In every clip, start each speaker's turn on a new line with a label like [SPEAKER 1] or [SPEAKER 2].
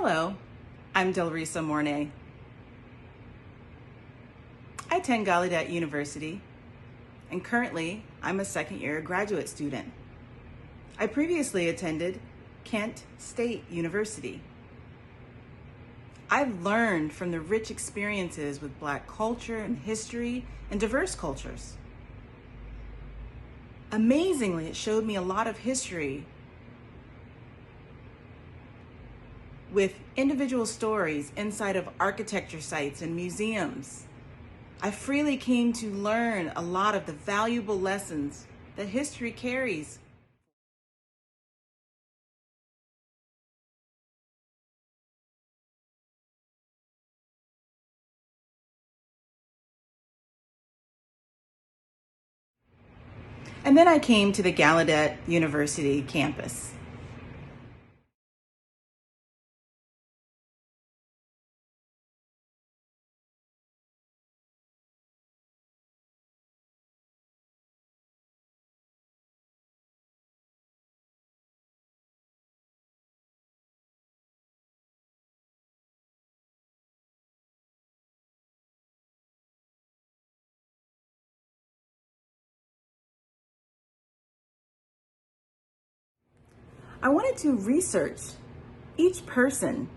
[SPEAKER 1] Hello, I'm Delrisa Mornay. I attend Gallaudet University, and currently I'm a second-year graduate student. I previously attended Kent State University. I've learned from the rich experiences with Black culture and history and diverse cultures. Amazingly, it showed me a lot of history with individual stories inside of architecture sites and museums. I freely came to learn a lot of the valuable lessons that history carries. And then I came to the Gallaudet University campus. I wanted to research each person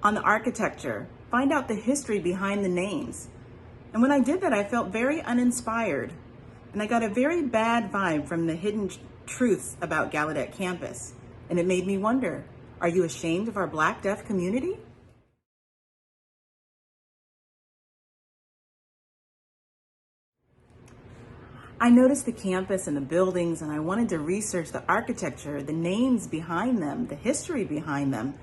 [SPEAKER 1] on the architecture, find out the history behind the names. And when I did that, I felt very uninspired. And I got a very bad vibe from the hidden truths about Gallaudet campus. And it made me wonder, are you ashamed of our Black deaf community? I noticed the campus and the buildings, and I wanted to research the architecture, the names behind them, the history behind them.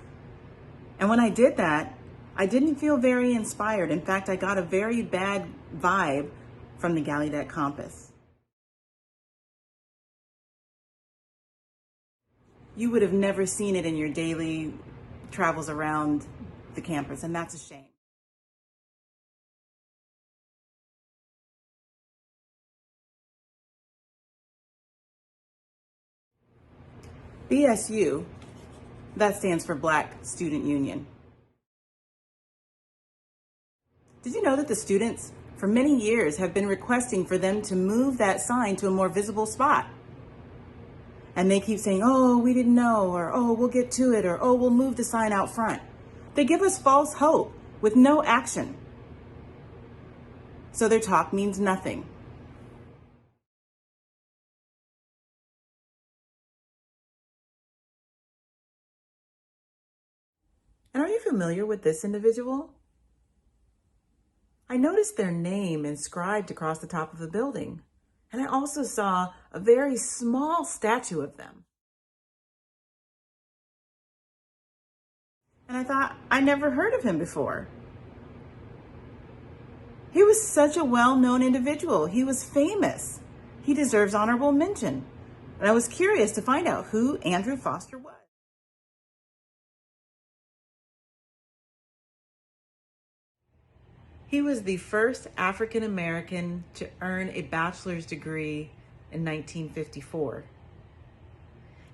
[SPEAKER 1] And when I did that, I didn't feel very inspired. In fact, I got a very bad vibe from the Gallaudet campus. You would have never seen it in your daily travels around the campus, and that's a shame. BSU, that stands for Black Student Union. Did you know that the students for many years have been requesting for them to move that sign to a more visible spot? And they keep saying, oh, we didn't know, or oh, we'll get to it, or oh, we'll move the sign out front. They give us false hope with no action. So their talk means nothing. And are you familiar with this individual? I noticed their name inscribed across the top of the building, and I also saw a very small statue of them. And I thought, I never heard of him before. He was such a well-known individual. He was famous. He deserves honorable mention. And I was curious to find out who Andrew Foster was. He was the first African American to earn a bachelor's degree in 1954.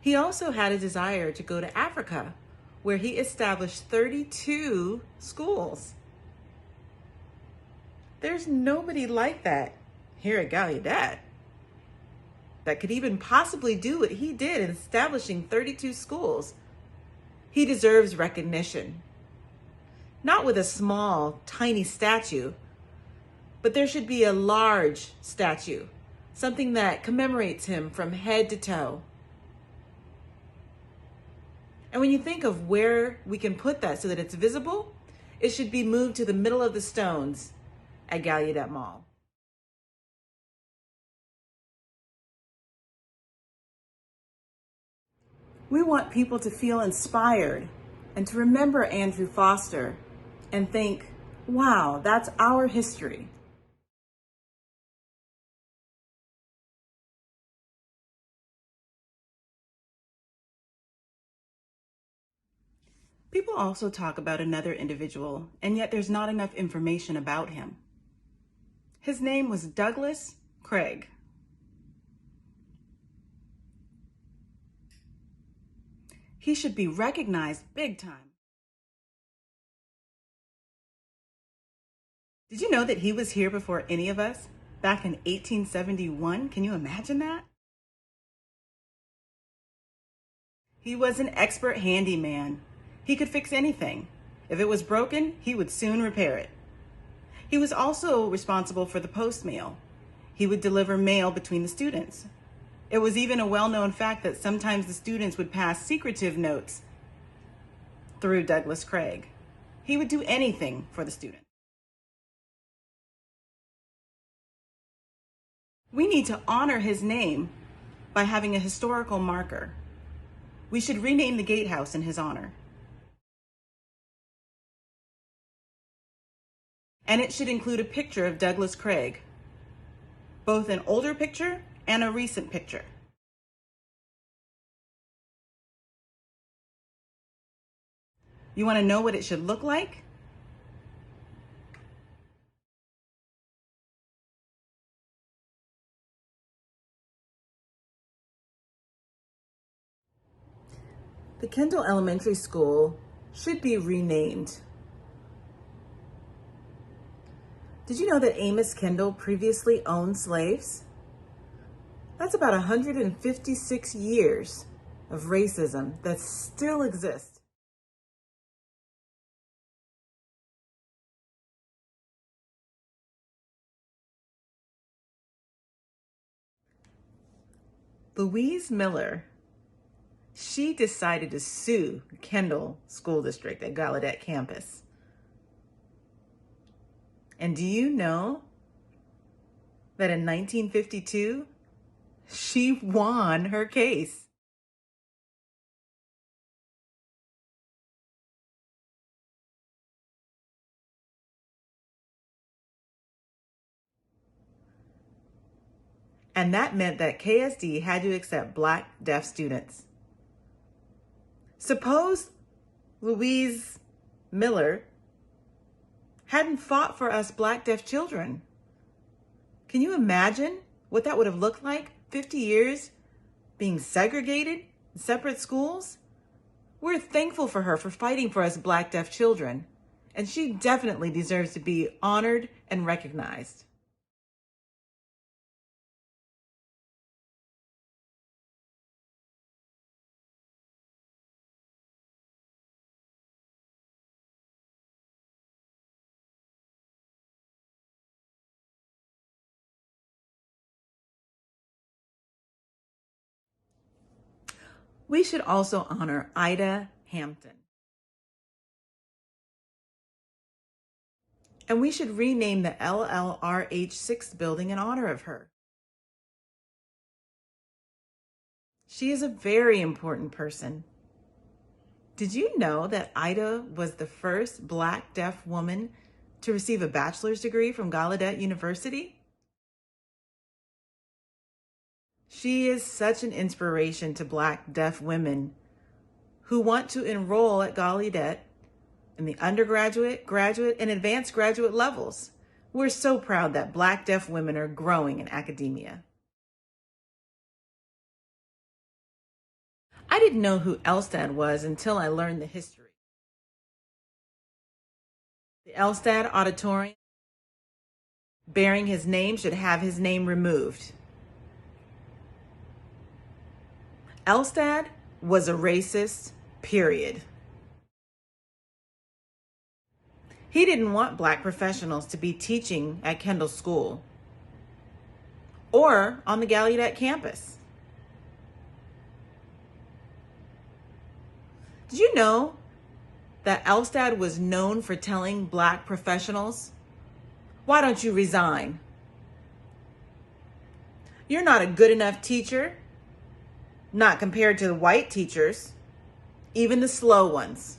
[SPEAKER 1] He also had a desire to go to Africa, where he established 32 schools. There's nobody like that here at Gallaudet that could even possibly do what he did in establishing 32 schools. He deserves recognition. Not with a small, tiny statue, but there should be a large statue, something that commemorates him from head to toe. And when you think of where we can put that so that it's visible, it should be moved to the middle of the stones at Gallaudet Mall. We want people to feel inspired and to remember Andrew Foster and think, wow, that's our history. People also talk about another individual, and yet there's not enough information about him. His name was Douglas Craig. He should be recognized big time. Did you know that he was here before any of us back in 1871? Can you imagine that? He was an expert handyman. He could fix anything. If it was broken, he would soon repair it. He was also responsible for the post mail. He would deliver mail between the students. It was even a well-known fact that sometimes the students would pass secretive notes through Douglas Craig. He would do anything for the student. We need to honor his name by having a historical marker. We should rename the gatehouse in his honor. And it should include a picture of Douglas Craig, both an older picture and a recent picture. You want to know what it should look like? The Kendall Elementary School should be renamed. Did you know that Amos Kendall previously owned slaves? That's about 156 years of racism that still exists. Louise Miller, she decided to sue Kendall School District at Gallaudet campus. And do you know that in 1952, she won her case? And that meant that KSD had to accept Black deaf students. Suppose Louise Miller hadn't fought for us Black deaf children. Can you imagine what that would have looked like? 50 years being segregated in separate schools? We're thankful for her for fighting for us Black deaf children, and she definitely deserves to be honored and recognized. We should also honor Ida Hampton. And we should rename the LLRH 6 building in honor of her. She is a very important person. Did you know that Ida was the first Black deaf woman to receive a bachelor's degree from Gallaudet University? She is such an inspiration to Black deaf women who want to enroll at Gallaudet in the undergraduate, graduate, and advanced graduate levels. We're so proud that Black deaf women are growing in academia. I didn't know who Elstad was until I learned the history. The Elstad Auditorium bearing his name should have his name removed. Elstad was a racist, period. He didn't want Black professionals to be teaching at Kendall School or on the Gallaudet campus. Did you know that Elstad was known for telling Black professionals, "Why don't you resign? You're not a good enough teacher, not compared to the white teachers, even the slow ones."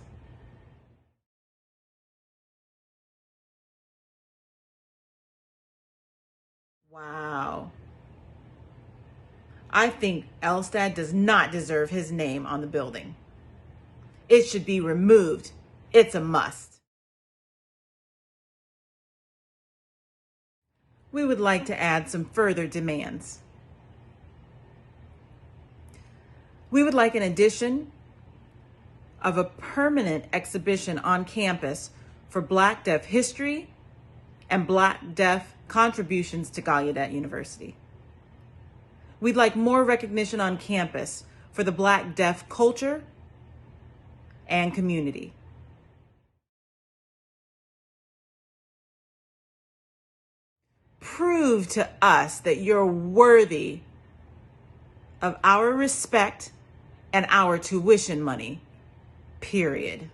[SPEAKER 1] Wow. I think Elstad does not deserve his name on the building. It should be removed. It's a must. We would like to add some further demands. We would like an addition of a permanent exhibition on campus for Black deaf history and Black Deaf contributions to Gallaudet University. We'd like more recognition on campus for the Black Deaf culture and community. Prove to us that you're worthy of our respect and our tuition money, period.